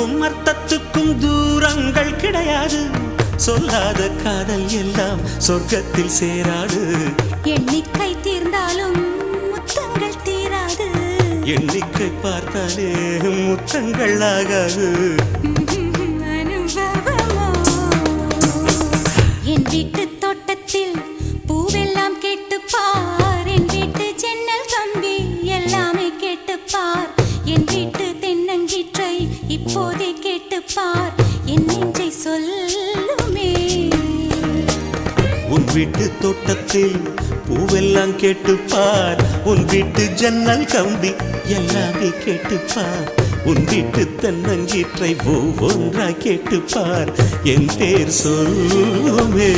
சொல்லுக்கும் அர்த்தத்துக்கும் தூரங்கள் கிடையாது. சொல்லாத காதல் எல்லாம் சொர்க்கத்தில் சேராது. எண்ணிக்கை தீர்ந்தாலும் முத்தங்கள் தீராது. எண்ணிக்கை பார்த்தாலே முத்தங்கள் ஆகாது. அனுபவமோ என் வீட்டு தோட்டத்தில் பூவெல்லாம் கேட்டுப்பார். என் வீட்டு ஜன்னல் கம்பி எல்லாமே கேட்டுப்பார். என் வீட்டு தென்னங்கீற்றை இப்போதே கேட்டுப்பார். என் நெஞ்சை சொல்லுமே. உன் வீட்டு தோட்டத்தில் பூவெல்லாம் கேட்டுப்பார். உன் வீட்டு ஜன்னல் கம்பி எல்லாமே கேட்டுப்பார். உன் வீட்டு தென்னங்கீற்றை ஒவ்வொன்றாய் கேட்டுப்பார். என் பேர் சொல்லுமே.